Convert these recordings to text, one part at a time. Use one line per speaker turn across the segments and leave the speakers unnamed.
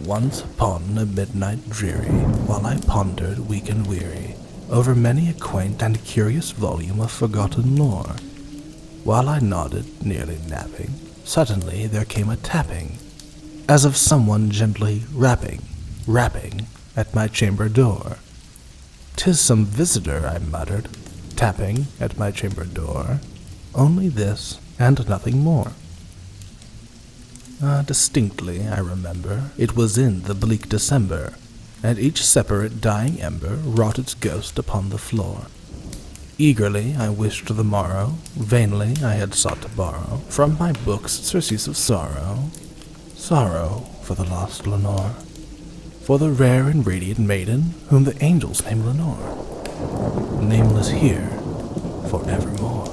Once upon a midnight dreary, while I pondered weak and weary over many a quaint and curious volume of forgotten lore, while I nodded, nearly napping, suddenly there came a tapping, as of someone gently rapping at my chamber door. "'Tis some visitor," I muttered, tapping at my chamber door. Only this, and nothing more. Distinctly, I remember, it was in the bleak December, and each separate dying ember wrought its ghost upon the floor. Eagerly I wished the morrow, vainly I had sought to borrow from my books surcease of sorrow, sorrow for the lost Lenore, for the rare and radiant maiden whom the angels name Lenore, nameless here forevermore.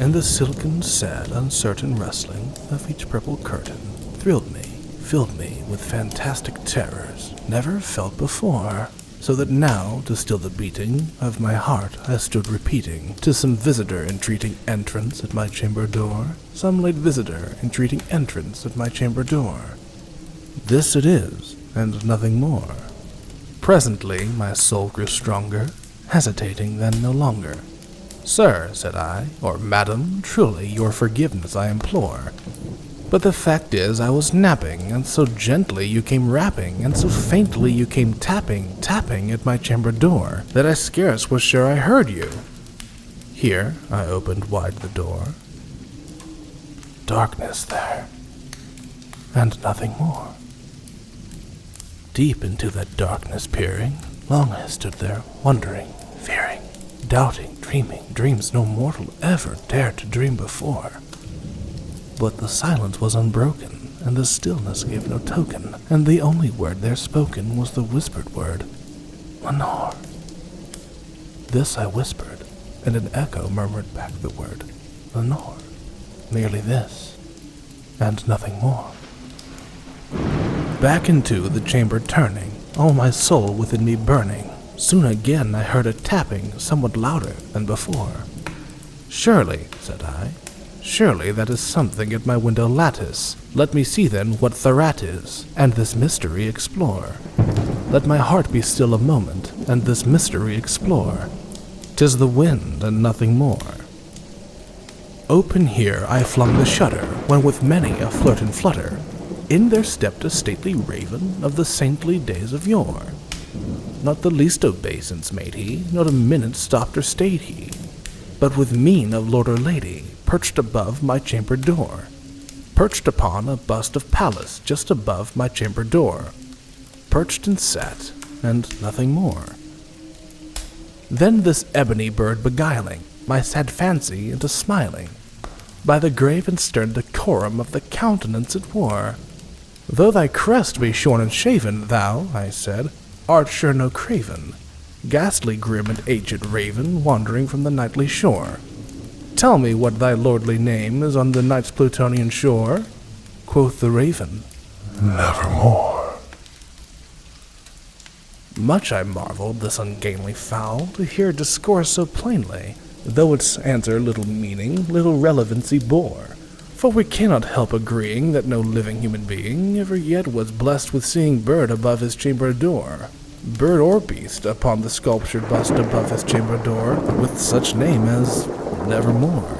And the silken, sad, uncertain rustling of each purple curtain thrilled me, filled me with fantastic terrors never felt before, so that now, to still the beating of my heart, I stood repeating, "'Tis some visitor entreating entrance at my chamber door, some late visitor entreating entrance at my chamber door. This it is, and nothing more." Presently my soul grew stronger, hesitating then no longer. "Sir," said I, "or madam, truly your forgiveness I implore. But the fact is I was napping, and so gently you came rapping, and so faintly you came tapping at my chamber door, that I scarce was sure I heard you." Here I opened wide the door. Darkness there, and nothing more. Deep into that darkness peering, long I stood there, wondering, fearing, doubting, dreaming dreams no mortal ever dared to dream before. But the silence was unbroken, and the stillness gave no token, and the only word there spoken was the whispered word, "Lenore." This I whispered, and an echo murmured back the word, "Lenore." Merely this, and nothing more. Back into the chamber turning, all my soul within me burning, soon again I heard a tapping somewhat louder than before. "Surely," said I, "surely that is something at my window lattice. Let me see then what thereat is, and this mystery explore. Let my heart be still a moment, and this mystery explore. 'Tis the wind and nothing more." Open here I flung the shutter, when with many a flirt and flutter, in there stepped a stately raven of the saintly days of yore. Not the least obeisance made he, not a minute stopped or stayed he, but with mien of lord or lady, perched above my chamber door, perched upon a bust of Pallas just above my chamber door, perched and sat, and nothing more. Then this ebony bird beguiling my sad fancy into smiling, by the grave and stern decorum of the countenance it wore. "Though thy crest be shorn and shaven, thou," I said, "art sure no craven, ghastly grim and aged raven, wandering from the nightly shore. Tell me what thy lordly name is on the night's Plutonian shore." Quoth the raven, "Nevermore." Much I marveled this ungainly fowl to hear discourse so plainly, though its answer little meaning, little relevancy bore. For we cannot help agreeing that no living human being ever yet was blessed with seeing bird above his chamber door, bird or beast upon the sculptured bust above his chamber door, with such name as Nevermore.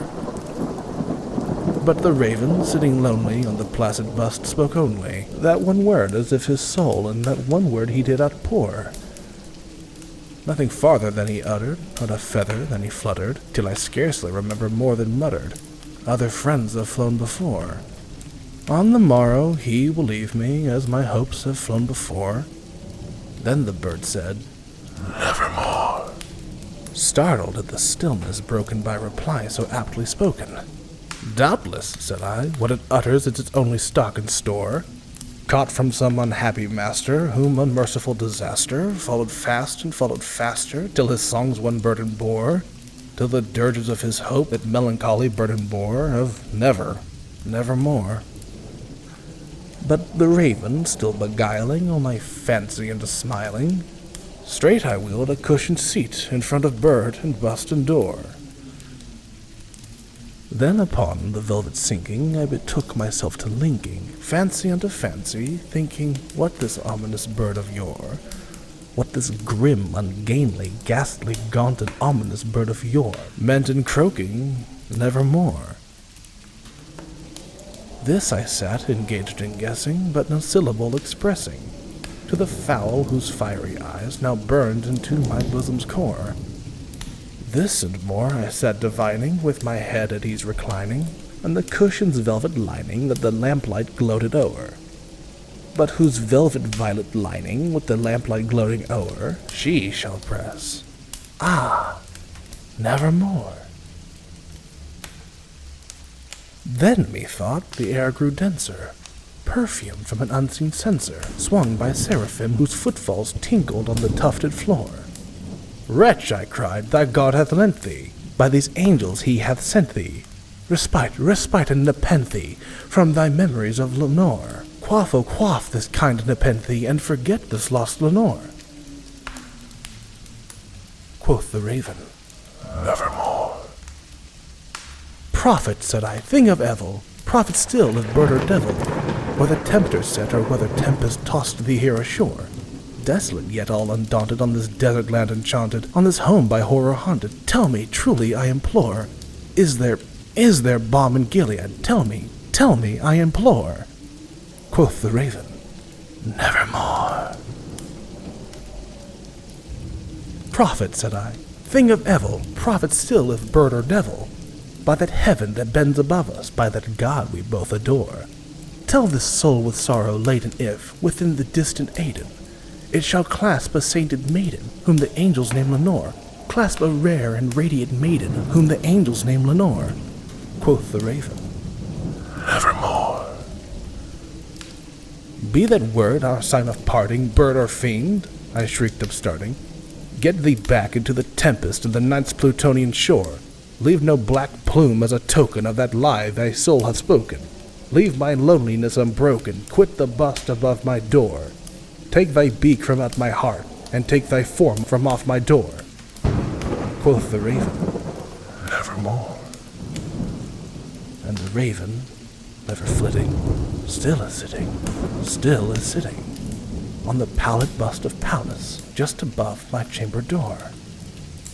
But the raven, sitting lonely on the placid bust, spoke only that one word, as if his soul in that one word he did outpour. Nothing farther than he uttered, not a feather than he fluttered, till I scarcely remember more than muttered, "Other friends have flown before. On the morrow he will leave me, as my hopes have flown before." Then the bird said, "Nevermore," startled at the stillness broken by reply so aptly spoken. "Doubtless," said I, "what it utters is its only stock and store, caught from some unhappy master, whom unmerciful disaster followed fast and followed faster, till his songs one burden bore, till the dirges of his hope that melancholy burden bore, of nevermore." But the raven, still beguiling all my fancy into smiling, straight I wheeled a cushioned seat in front of bird and bust and door. Then upon the velvet sinking, I betook myself to linking, fancy unto fancy, thinking what this ominous bird of yore, what this grim, ungainly, ghastly, gaunt, and ominous bird of yore meant in croaking nevermore. This I sat, engaged in guessing, but no syllable expressing, to the fowl whose fiery eyes now burned into my bosom's core. This and more I sat divining, with my head at ease reclining, on the cushion's velvet lining that the lamplight gloated o'er. But whose velvet violet lining, with the lamplight gloating o'er, she shall press, ah, nevermore. Then, methought, the air grew denser, perfumed from an unseen censer, swung by seraphim whose footfalls tinkled on the tufted floor. Wretch, I cried, thy God hath lent thee, by these angels he hath sent thee, respite, and nepenthe, from thy memories of Lenore. Quaff, oh quaff this kind nepenthe, and forget this lost Lenore. Quoth the raven, nevermore. Prophet, said I, thing of evil, prophet still if bird or devil, whether tempter set or whether tempest tossed thee here ashore. Desolate yet all undaunted, on this desert land enchanted, on this home by horror haunted, tell me, truly I implore, is there balm in Gilead? Tell me, I implore. Quoth the raven, nevermore. Prophet, said I, thing of evil, prophet still if bird or devil, by that heaven that bends above us, by that God we both adore, tell this soul with sorrow laden if, within the distant Aidenn, it shall clasp a sainted maiden, whom the angels name Lenore, clasp a rare and radiant maiden, whom the angels name Lenore. Quoth the raven, nevermore. Be that word our sign of parting, bird or fiend, I shrieked upstarting. Get thee back into the tempest and the night's Plutonian shore. Leave no black plume as a token of that lie thy soul hath spoken. Leave my loneliness unbroken, quit the bust above my door. Take thy beak from out my heart, and take thy form from off my door. Quoth the raven, nevermore. And the raven, never flitting, still is sitting, on the pallid bust of Pallas, just above my chamber door.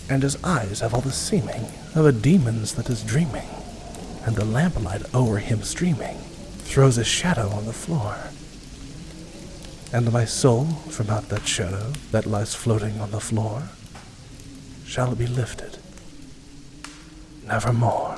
And his eyes have all the seeming of a demon's that is dreaming, and the lamplight o'er him streaming throws a shadow on the floor. And my soul from out that shadow that lies floating on the floor shall be lifted nevermore.